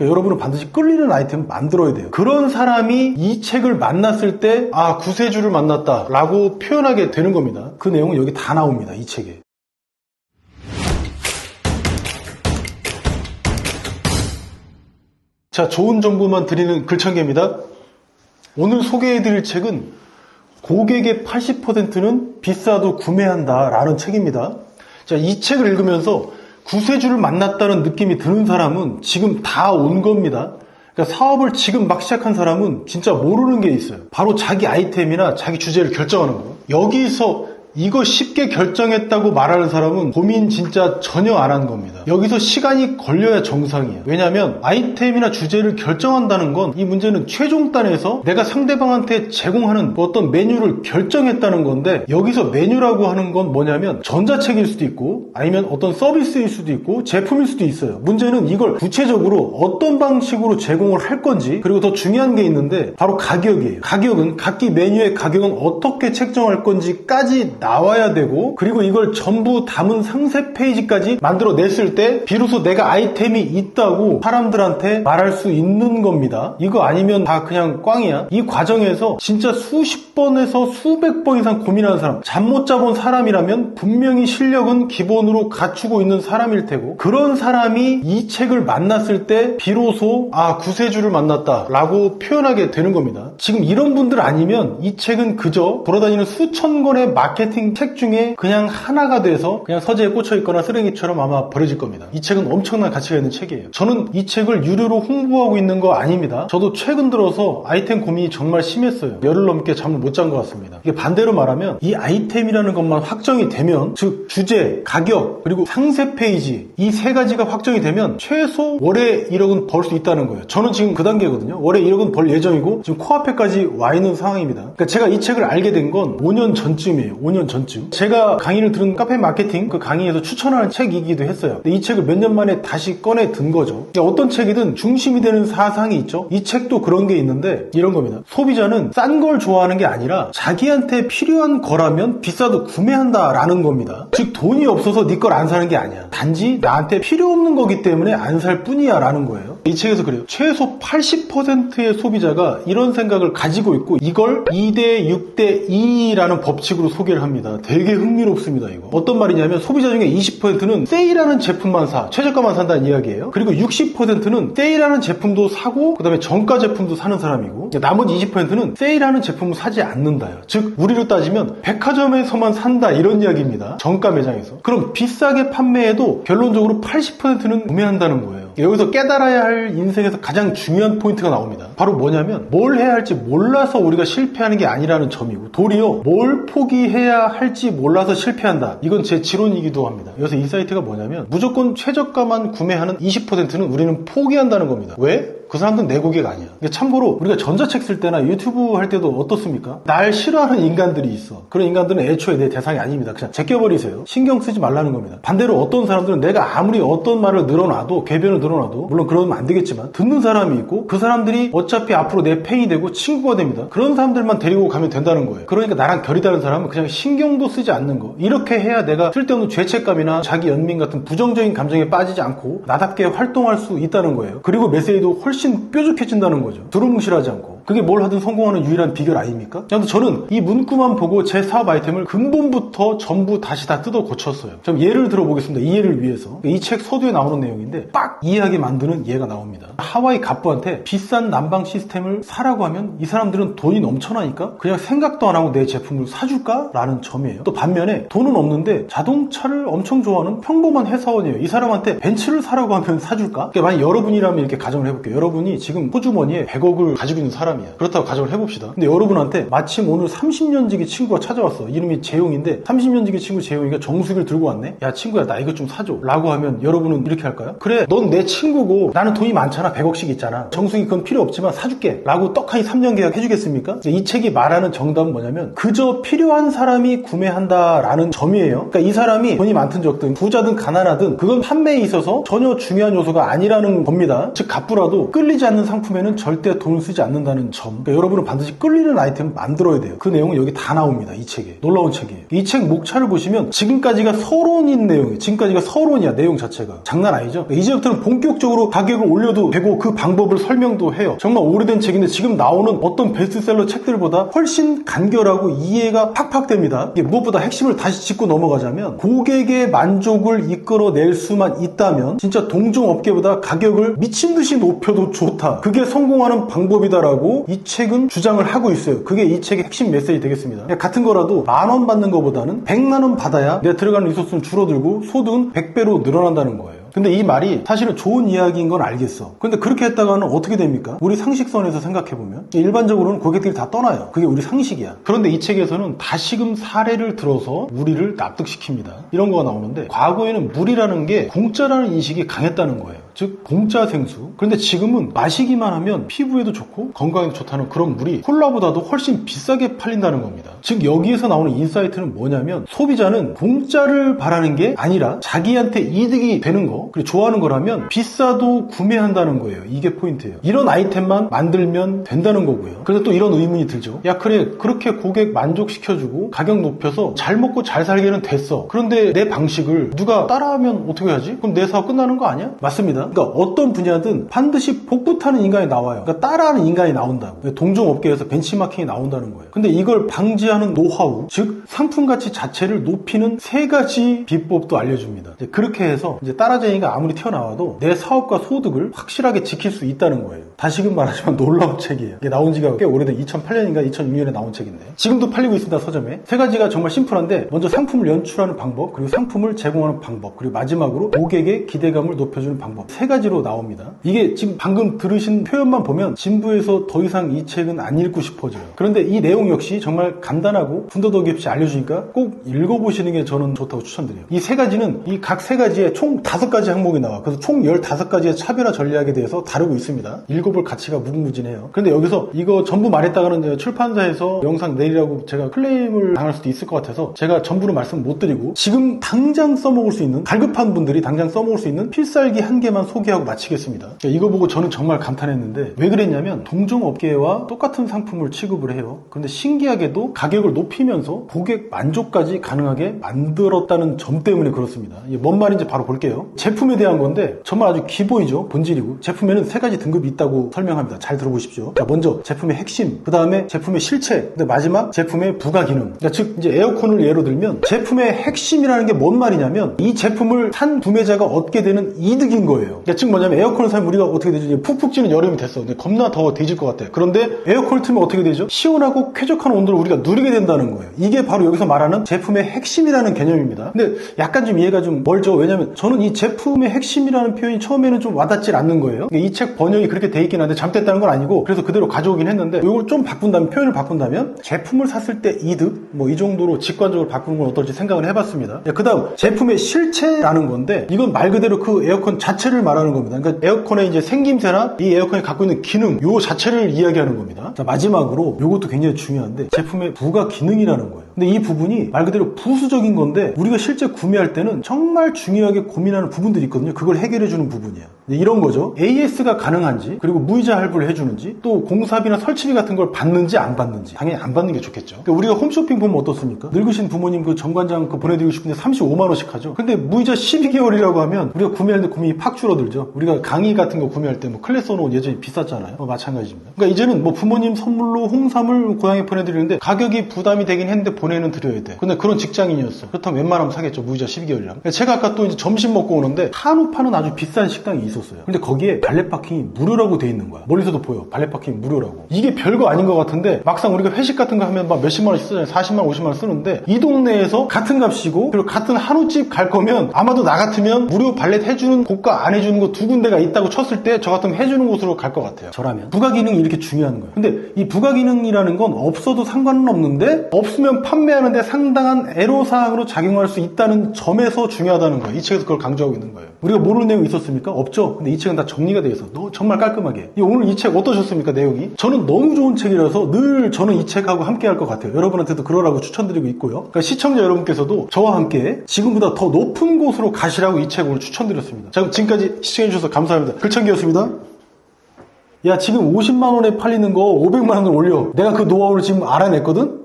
그러니까 여러분은 반드시 끌리는 아이템을 만들어야 돼요. 그런 사람이 이 책을 만났을 때 구세주를 만났다 라고 표현하게 되는 겁니다. 그 내용은 여기 다 나옵니다. 이 책에. 자, 좋은 정보만 드리는 글창계입니다. 오늘 소개해드릴 책은 고객의 80%는 비싸도 구매한다 라는 책입니다. 자, 이 책을 읽으면서 구세주를 만났다는 느낌이 드는 사람은 지금 다 온 겁니다. 그러니까 사업을 지금 막 시작한 사람은 진짜 모르는 게 있어요. 바로 자기 아이템이나 자기 주제를 결정하는 거예요. 여기서 이거 쉽게 결정했다고 말하는 사람은 고민 진짜 전혀 안 한 겁니다. 여기서 시간이 걸려야 정상이에요. 왜냐하면 아이템이나 주제를 결정한다는 건 이 문제는 최종단에서 내가 상대방한테 제공하는 어떤 메뉴를 결정했다는 건데, 여기서 메뉴라고 하는 건 뭐냐면 전자책일 수도 있고 아니면 어떤 서비스일 수도 있고 제품일 수도 있어요. 문제는 이걸 구체적으로 어떤 방식으로 제공을 할 건지, 그리고 더 중요한 게 있는데 바로 가격이에요. 가격은 각기 메뉴의 가격은 어떻게 책정할 건지까지 나와야 되고, 그리고 이걸 전부 담은 상세 페이지까지 만들어냈을 때 비로소 내가 아이템이 있다고 사람들한테 말할 수 있는 겁니다. 이거 아니면 다 그냥 꽝이야. 이 과정에서 진짜 수십 번에서 수백 번 이상 고민하는 사람, 잠 못 자본 사람이라면 분명히 실력은 기본으로 갖추고 있는 사람일 테고, 그런 사람이 이 책을 만났을 때 비로소 구세주를 만났다 라고 표현하게 되는 겁니다. 지금 이런 분들 아니면 이 책은 그저 돌아다니는 수천 권의 마케팅 책 중에 그냥 하나가 돼서 그냥 서재에 꽂혀 있거나 쓰레기처럼 아마 버려질 겁니다. 이 책은 엄청난 가치가 있는 책이에요. 저는 이 책을 유료로 홍보하고 있는 거 아닙니다. 저도 최근 들어서 아이템 고민이 정말 심했어요. 열흘 넘게 잠을 못 잔 것 같습니다. 이게 반대로 말하면 이 아이템이라는 것만 확정이 되면, 즉 주제, 가격, 그리고 상세 페이지, 이 세 가지가 확정이 되면 최소 월에 1억은 벌 수 있다는 거예요. 저는 지금 그 단계거든요. 월에 1억은 벌 예정이고 지금 코앞에까지 와 있는 상황입니다. 그러니까 제가 이 책을 알게 된 건 5년 전쯤이에요. 5년 전쯤. 제가 강의를 들은 카페 마케팅 그 강의에서 추천하는 책이기도 했어요. 근데 이 책을 몇 년 만에 다시 꺼내 든 거죠. 그러니까 어떤 책이든 중심이 되는 사상이 있죠. 이 책도 그런 게 있는데 이런 겁니다. 소비자는 싼 걸 좋아하는 게 아니라 자기한테 필요한 거라면 비싸도 구매한다 라는 겁니다. 즉 돈이 없어서 네 걸 안 사는 게 아니야. 단지 나한테 필요 없는 거기 때문에 안 살 뿐이야 라는 거예요. 이 책에서 그래요. 최소 80%의 소비자가 이런 생각을 가지고 있고, 이걸 2대 6대 2라는 법칙으로 소개를 합니다. 되게 흥미롭습니다. 이거 어떤 말이냐면, 소비자 중에 20%는 세일하는 제품만 사, 최저가만 산다는 이야기예요. 그리고 60%는 세일하는 제품도 사고 그 다음에 정가 제품도 사는 사람이고, 나머지 20%는 세일하는 제품을 사지 않는다요. 즉 우리로 따지면 백화점에서만 산다 이런 이야기입니다. 정가 매장에서. 그럼 비싸게 판매해도 결론적으로 80%는 구매한다는 거예요. 여기서 깨달아야 할 인생에서 가장 중요한 포인트가 나옵니다. 바로 뭐냐면, 뭘 해야 할지 몰라서 우리가 실패하는 게 아니라는 점이고, 도리어 뭘 포기해야 할지 몰라서 실패한다. 이건 제 지론이기도 합니다. 여기서 인사이트가 뭐냐면, 무조건 최저가만 구매하는 20%는 우리는 포기한다는 겁니다. 왜? 그 사람들은 내 고객 아니야. 참고로 우리가 전자책 쓸 때나 유튜브 할 때도 어떻습니까? 날 싫어하는 인간들이 있어. 그런 인간들은 애초에 내 대상이 아닙니다. 그냥 제껴버리세요. 신경 쓰지 말라는 겁니다. 반대로 어떤 사람들은 내가 아무리 어떤 말을 늘어놔도, 궤변을 늘어놔도, 물론 그러면 안 되겠지만 듣는 사람이 있고, 그 사람들이 어차피 앞으로 내 팬이 되고 친구가 됩니다. 그런 사람들만 데리고 가면 된다는 거예요. 그러니까 나랑 결이 다른 사람은 그냥 신경도 쓰지 않는 거. 이렇게 해야 내가 쓸데없는 죄책감이나 자기 연민 같은 부정적인 감정에 빠지지 않고 나답게 활동할 수 있다는 거예요. 그리고 메시지도 훨씬 뾰족해진다는 거죠. 두루뭉실하지 않고. 그게 뭘 하든 성공하는 유일한 비결 아닙니까? 저는 이 문구만 보고 제 사업 아이템을 근본부터 전부 다시 다 뜯어 고쳤어요. 좀 예를 들어보겠습니다. 이해를 위해서. 이 책 서두에 나오는 내용인데 빡 이해하게 만드는 예가 나옵니다. 하와이 갑부한테 비싼 난방 시스템을 사라고 하면 이 사람들은 돈이 넘쳐나니까 그냥 생각도 안 하고 내 제품을 사줄까? 라는 점이에요. 또 반면에 돈은 없는데 자동차를 엄청 좋아하는 평범한 회사원이에요. 이 사람한테 벤츠를 사라고 하면 사줄까? 그러니까 만약 여러분이라면 이렇게 가정을 해볼게요. 여러분이 지금 호주머니에 100억을 가지고 있는 사람이야. 그렇다고 가정을 해봅시다. 근데 여러분한테 마침 오늘 30년지기 친구가 찾아왔어. 이름이 재용인데 30년지기 친구 재용이가 정수기를 들고 왔네. 야 친구야 나 이거 좀 사줘 라고 하면 여러분은 이렇게 할까요? 그래 넌 내 친구고 나는 돈이 많잖아. 100억씩 있잖아. 정수기 그건 필요 없지만 사줄게 라고 떡하니 3년 계약 해주겠습니까? 이 책이 말하는 정답은 뭐냐면, 그저 필요한 사람이 구매한다 라는 점이에요. 그러니까 이 사람이 돈이 많든 적든 부자든 가난하든 그건 판매에 있어서 전혀 중요한 요소가 아니라는 겁니다. 즉 갑부라도 끌리지 않는 상품에는 절대 돈을 쓰지 않는다는 있다는 점. 그러니까 여러분은 반드시 끌리는 아이템을 만들어야 돼요. 그 내용은 여기 다 나옵니다. 이 책에. 놀라운 책이에요. 이 책 목차를 보시면 지금까지가 서론인 내용이에요. 지금까지가 서론이야. 내용 자체가. 장난 아니죠? 그러니까 이제부터는 본격적으로 가격을 올려도 되고 그 방법을 설명도 해요. 정말 오래된 책인데 지금 나오는 어떤 베스트셀러 책들보다 훨씬 간결하고 이해가 팍팍 됩니다. 이게 무엇보다 핵심을 다시 짚고 넘어가자면 고객의 만족을 이끌어낼 수만 있다면 진짜 동종업계보다 가격을 미친 듯이 높여도 좋다. 그게 성공하는 방법이다라고 이 책은 주장을 하고 있어요. 그게 이 책의 핵심 메시지 되겠습니다. 같은 거라도 10,000원 받는 것보다는 100만 원 받아야 내가 들어가는 리소스는 줄어들고 소득은 100배로 늘어난다는 거예요. 근데 이 말이 사실은 좋은 이야기인 건 알겠어. 근데 그렇게 했다가는 어떻게 됩니까? 우리 상식선에서 생각해보면 일반적으로는 고객들이 다 떠나요. 그게 우리 상식이야. 그런데 이 책에서는 다시금 사례를 들어서 우리를 납득시킵니다. 이런 거가 나오는데 과거에는 물이라는 게 공짜라는 인식이 강했다는 거예요. 즉 공짜 생수. 그런데 지금은 마시기만 하면 피부에도 좋고 건강에도 좋다는 그런 물이 콜라보다도 훨씬 비싸게 팔린다는 겁니다. 즉 여기에서 나오는 인사이트는 뭐냐면 소비자는 공짜를 바라는 게 아니라 자기한테 이득이 되는 거 그리고 좋아하는 거라면 비싸도 구매한다는 거예요. 이게 포인트예요. 이런 아이템만 만들면 된다는 거고요. 그래서 또 이런 의문이 들죠. 야 그래 그렇게 고객 만족시켜주고 가격 높여서 잘 먹고 잘 살기는 됐어. 그런데 내 방식을 누가 따라하면 어떻게 하지? 그럼 내 사업 끝나는 거 아니야? 맞습니다. 그러니까 어떤 분야든 반드시 복붙하는 인간이 나와요. 그러니까 따라하는 인간이 나온다고. 동종업계에서 벤치마킹이 나온다는 거예요. 근데 이걸 방지하는 노하우, 즉 상품 가치 자체를 높이는 3가지 비법도 알려줍니다. 이제 그렇게 해서 이제 따라쟁이가 아무리 튀어나와도 내 사업과 소득을 확실하게 지킬 수 있다는 거예요. 다시금 말하지만 놀라운 책이에요. 이게 나온 지가 꽤 오래된 2008년인가 2006년에 나온 책인데 지금도 팔리고 있습니다. 서점에. 3가지가 정말 심플한데 먼저 상품을 연출하는 방법, 그리고 상품을 제공하는 방법, 그리고 마지막으로 고객의 기대감을 높여주는 방법. 3가지로 나옵니다. 이게 지금 방금 들으신 표현만 보면 진부에서 더 이상 이 책은 안 읽고 싶어져요. 그런데 이 내용 역시 정말 간단하고 군더더기 없이 알려주니까 꼭 읽어보시는 게 저는 좋다고 추천드려요. 이 3가지는 이 각 3가지에 총 5가지 항목이 나와. 그래서 총 15가지의 차별화 전략에 대해서 다루고 있습니다. 읽어볼 가치가 무궁무진해요. 그런데 여기서 이거 전부 말했다가는 출판사에서 영상 내리라고 제가 클레임을 당할 수도 있을 것 같아서 제가 전부를 말씀 못 드리고 지금 당장 써먹을 수 있는 갈급한 분들이 당장 써먹을 수 있는 필살기 한 개만 소개하고 마치겠습니다. 이거 보고 저는 정말 감탄했는데 왜 그랬냐면 동종업계와 똑같은 상품을 취급을 해요. 그런데 신기하게도 가격을 높이면서 고객 만족까지 가능하게 만들었다는 점 때문에 그렇습니다. 이게 뭔 말인지 바로 볼게요. 제품에 대한 건데 정말 아주 기본이죠. 본질이고 제품에는 3가지 등급이 있다고 설명합니다. 잘 들어보십시오. 자, 먼저 제품의 핵심, 그 다음에 제품의 실체, 근데 마지막 제품의 부가기능. 그러니까 즉 이제 에어컨을 예로 들면 제품의 핵심이라는 게 뭔 말이냐면 이 제품을 산 구매자가 얻게 되는 이득인 거예요. 그러니까 즉 뭐냐면 에어컨을 사면 우리가 어떻게 되죠? 푹푹 찌는 여름이 됐어. 근데 겁나 더워 데질 것 같아. 그런데 에어컨을 틀면 어떻게 되죠? 시원하고 쾌적한 온도를 우리가 누리게 된다는 거예요. 이게 바로 여기서 말하는 제품의 핵심이라는 개념입니다. 근데 약간 좀 이해가 좀 멀죠. 왜냐면 저는 이 제품의 핵심이라는 표현이 처음에는 좀 와닿질 않는 거예요. 이 책 번역이 그렇게 돼 있긴 한데 잘못됐다는 건 아니고 그래서 그대로 가져오긴 했는데 이걸 좀 바꾼다면 표현을 바꾼다면 제품을 샀을 때 이득 뭐 이 정도로 직관적으로 바꾸는 건 어떨지 생각을 해봤습니다. 그 다음 제품의 실체라는 건데 이건 말 그대로 그 에어컨 자체를 말하는 겁니다. 그러니까 에어컨의 이제 생김새나 이 에어컨이 갖고 있는 기능 요 자체를 이야기하는 겁니다. 자, 마지막으로 요것도 굉장히 중요한데 제품의 부가 기능이라는 거예요. 근데 이 부분이 말 그대로 부수적인 건데 우리가 실제 구매할 때는 정말 중요하게 고민하는 부분들이 있거든요. 그걸 해결해 주는 부분이야. 이런 거죠. AS가 가능한지 그리고 무이자 할부를 해주는지 또 공사비나 설치비 같은 걸 받는지 안 받는지 당연히 안 받는 게 좋겠죠. 그러니까 우리가 홈쇼핑 보면 어떻습니까? 늙으신 부모님 그 정관장 보내드리고 싶은데 35만 원씩 하죠. 근데 무이자 12개월이라고 하면 우리가 구매하는데 고민이 팍 줄어들죠. 우리가 강의 같은 거 구매할 때 뭐 클래스 온 예전에 비쌌잖아요. 마찬가지입니다. 그러니까 이제는 뭐 부모님 선물로 홍삼을 고향에 보내드리는데 가격이 부담이 되긴 했는데 보내는 드려야 돼. 근데 그런 직장인이었어. 그렇다면 웬만하면 사겠죠. 무이자 12개월이랑. 그러니까 제가 아까 또 이제 점심 먹고 오는데 한우 파는 아주 비싼 식당이 있었어요. 근데 거기에 발렛 파킹이 무료라고 돼 있는 거야. 멀리서도 보여. 발렛 파킹 무료라고. 이게 별거 아닌 것 같은데 막상 우리가 회식 같은 거 하면 막 몇십만 원씩 쓰잖아요. 40만 원, 50만 원 쓰는데 이 동네에서 같은 값이고 그리고 같은 한우집 갈 거면 아마도 나 같으면 무료 발렛 해주는 곳과 안 해주는 곳 두 군데가 있다고 쳤을 때 저 같으면 해주는 곳으로 갈 것 같아요. 저라면. 부가기능이 이렇게 중요한 거예요. 근데 이 부가기능이라는 건 없어도 상관은 없는데 없으면 판매하는데 상당한 애로사항으로 작용할 수 있다는 점에서 중요하다는 거예요. 이 책에서 그걸 강조하고 있는 거예요. 우리가 모르는 내용이 있었습니까? 없죠. 근데 이 책은 다 정리가 되어 있어. 정말 깔끔하게. 오늘 이 책 어떠셨습니까? 내용이? 저는 너무 좋은 책이라서 늘 저는 이 책하고 함께 할 것 같아요. 여러분한테도 그러라고 추천드리고 있고요. 그러니까 시청자 여러분께서도 저와 함께 지금보다 더 높은 곳으로 가시라고 이 책 오늘 추천드렸습니다. 자, 그럼 지금까지 시청해주셔서 감사합니다. 글창기였습니다. 야, 지금 50만 원에 팔리는 거 500만 원을 올려. 내가 그 노하우를 지금 알아냈거든?